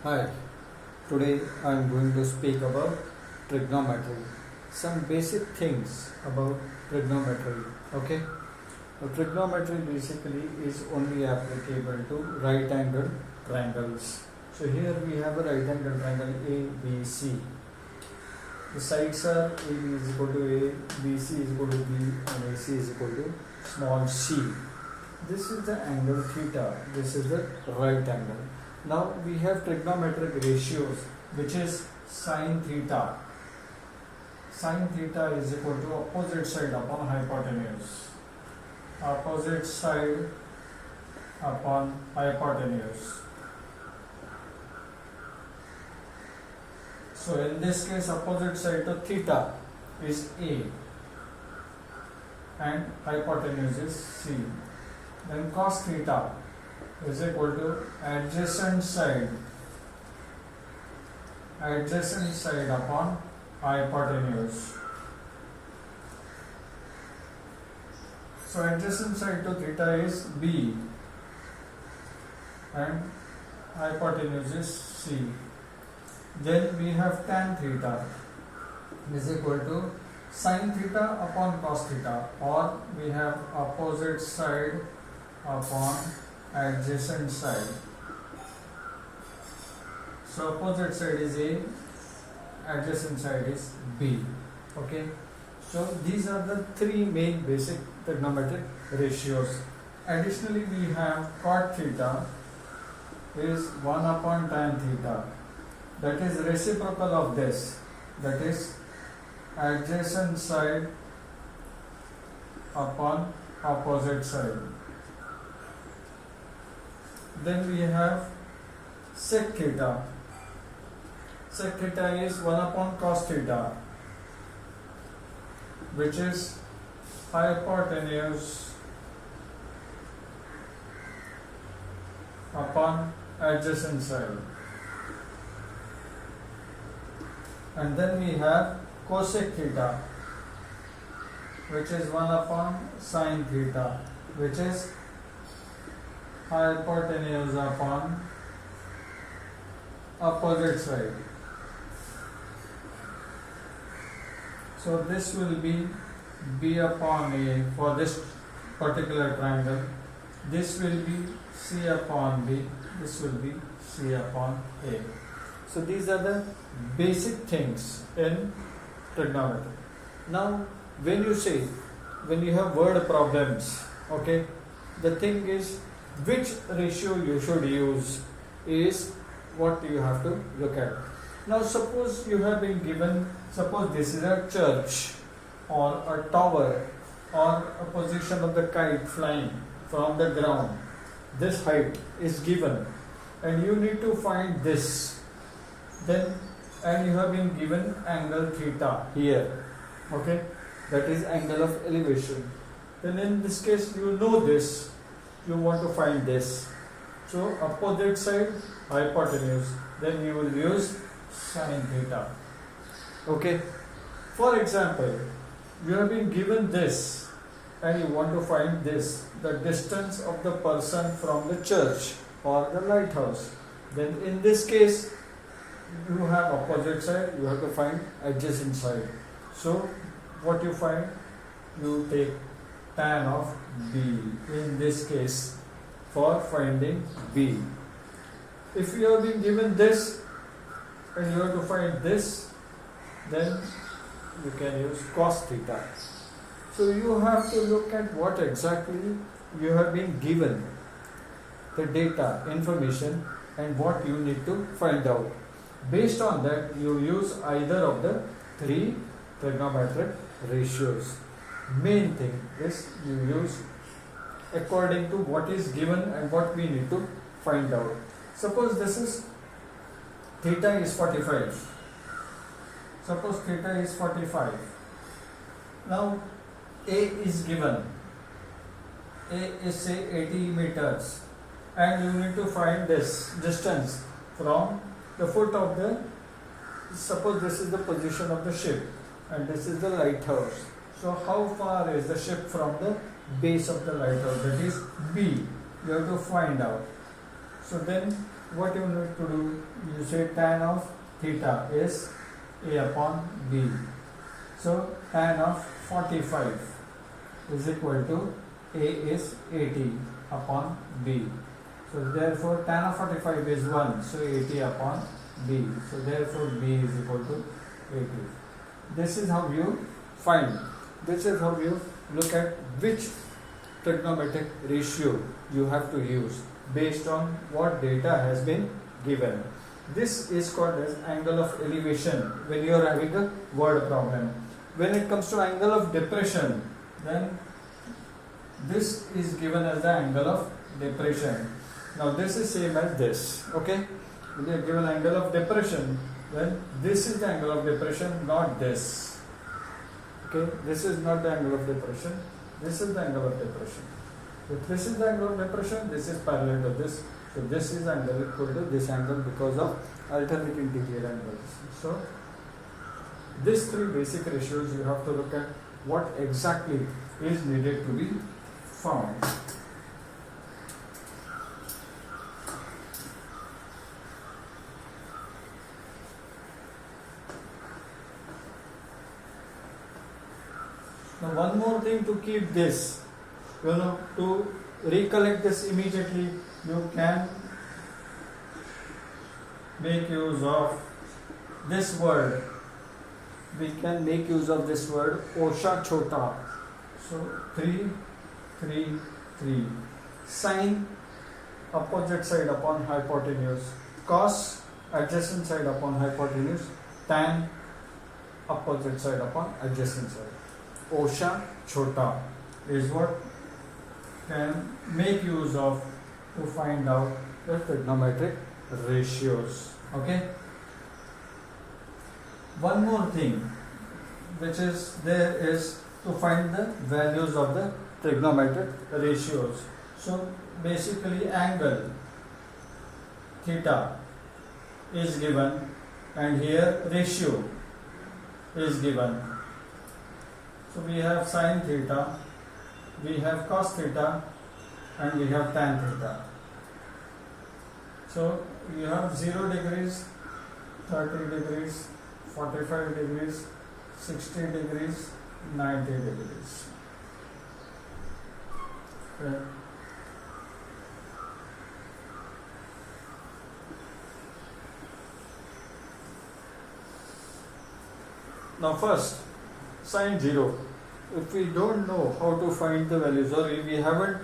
Hi, today I am going to speak about trigonometry. Some basic things about trigonometry. Okay, trigonometry basically is only applicable to right angle triangles. So here we have a right angle triangle ABC. The sides are AB is equal to A, BC is equal to B, and AC is equal to small c. This is the angle theta. This is the right angle. Now we have trigonometric ratios, which is sine theta. Sine theta is equal to opposite side upon hypotenuse. Opposite side upon hypotenuse. So in this case, opposite side to theta is A and hypotenuse is C. Then cos theta is equal to adjacent side upon hypotenuse. So adjacent side to theta is B and hypotenuse is C. Then we have tan theta is equal to sin theta upon cos theta, or we have opposite side upon adjacent side. So opposite side is A, adjacent side is B. Okay. So these are the three main basic trigonometric ratios. Additionally, we have cot theta is 1 upon tan theta. That is reciprocal of this. That is adjacent side upon opposite side. Then we have sec theta. Sec theta is 1 upon cos theta, which is hypotenuse upon adjacent side. And then we have cosec theta, which is 1 upon sin theta, which is hypotenuse upon opposite side. So this will be B upon A for this particular triangle. This will be C upon B. This will be C upon A. So these are the basic things in trigonometry. Now when you have word problems, okay, the thing is which ratio you should use is what you have to look at. Now suppose you have been given, suppose this is a church or a tower or a position of the kite flying from the ground. This height is given and you need to find this. Then and you have been given angle theta here, okay, that is angle of elevation. Then in this case you know this, you want to find this. So opposite side hypotenuse, then you will use sin theta. Okay. For example, you have been given this and you want to find this, the distance of the person from the church or the lighthouse. Then in this case you have opposite side, you have to find adjacent side. So what you find, you take tan of B in this case for finding B. If you have been given this and you have to find this, then you can use cos theta. So you have to look at what exactly you have been given, the data, information, and what you need to find out. Based on that, you use either of the three trigonometric ratios. Main thing is you use according to what is given and what we need to find out. Suppose this is theta is 45. Suppose theta is 45. Now A is given. A is say 80 meters and you need to find this distance from the foot of the, suppose this is the position of the ship and this is the lighthouse. So how far is the ship from the base of the lighthouse, that is B, you have to find out. So then what you need to do, you say tan of theta is A upon B. So tan of 45 is equal to A is 80 upon B. So therefore tan of 45 is 1, so 80 upon B. So therefore B is equal to 80. This is how you find, this is how you look at which trigonometric ratio you have to use based on what data has been given. This is called as angle of elevation when you are having a word problem. When it comes to angle of depression, then this is given as the angle of depression. Now this is same as this, okay? When you are given angle of depression, then this is the angle of depression, not this. Okay, this is not the angle of depression, this is the angle of depression. If this is the angle of depression, this is parallel to this. So this is angle equal to this angle because of alternate integral angles. So these three basic ratios you have to look at what exactly is needed to be found. Now one more thing to keep this, to recollect this immediately, you can make use of this word. We can make use of this word osha chota. So 3, 3, 3. Sine opposite side upon hypotenuse. Cos adjacent side upon hypotenuse. Tan opposite side upon adjacent side. Osha chota is what can make use of to find out the trigonometric ratios. Okay. One more thing which is there is to find the values of the trigonometric ratios. So basically angle theta is given and here ratio is given. So we have sin theta, we have cos theta and we have tan theta. So you have 0 degrees, 30 degrees, 45 degrees, 60 degrees, 90 degrees. Okay. Now first, sin 0. If we don't know how to find the values or if we haven't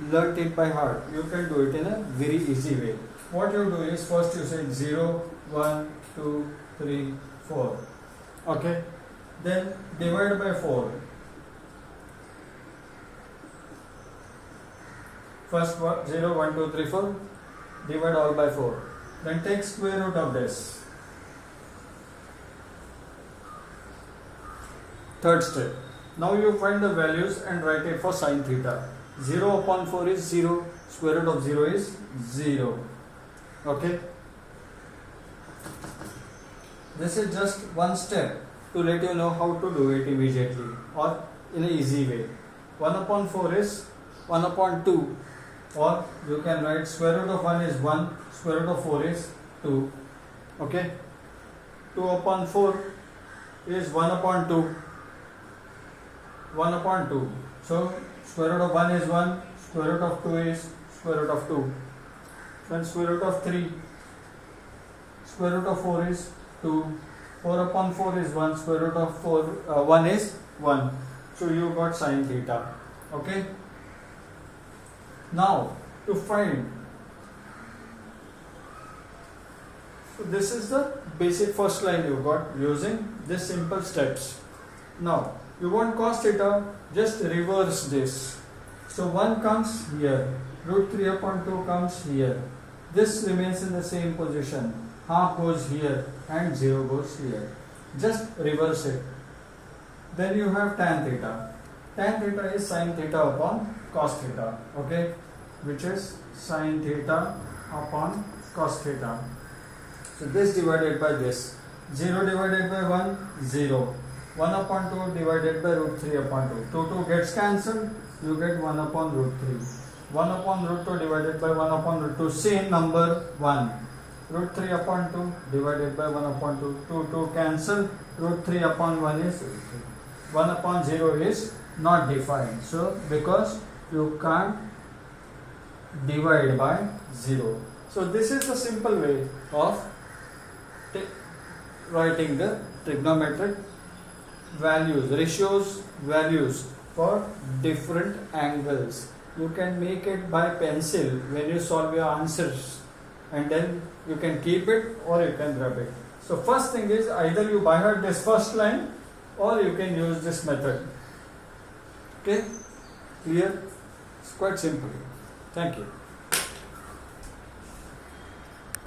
learnt it by heart, you can do it in a very easy way. What you do is first you say 0, 1, 2, 3, 4. Okay. Then divide by 4. First 0, 1, 2, 3, 4. Divide all by 4. Then take square root of this. Third step. Now you find the values and write it for sin theta. 0 upon 4 is 0. Square root of 0 is 0. Okay. This is just one step to let you know how to do it immediately or in an easy way. 1 upon 4 is 1 upon 2, or you can write square root of 1 is 1, square root of 4 is 2. Okay. 2 upon 4 is 1 upon 2. 1 upon 2. So square root of 1 is 1, square root of 2 is square root of 2. Then square root of 3, square root of 4 is 2. 4 upon 4 is 1, square root of 1 is 1. So you got sin theta. Okay. Now to find, so this is the basic first line you got using these simple steps. Now you want cos theta, just reverse this. So 1 comes here, root 3 upon 2 comes here. This remains in the same position. Half goes here and 0 goes here. Just reverse it. Then you have tan theta. Tan theta is sin theta upon cos theta. Okay, which is sin theta upon cos theta. So this divided by this. 0 divided by 1, 0. 1 upon 2 divided by root 3 upon 2. 2 gets cancelled, you get 1 upon root 3. 1 upon root 2 divided by 1 upon root 2. See number 1. Root 3 upon 2 divided by 1 upon 2. 2 cancel. Root 3 upon 1 is 1 upon 0 is not defined. So because you can't divide by 0. So this is the simple way of writing the trigonometric values, ratios, values for different angles. You can make it by pencil when you solve your answers, and then you can keep it or you can rub it. So first thing is, either you by heart this first line or you can use this method. Okay, clear? It's quite simple. Thank you.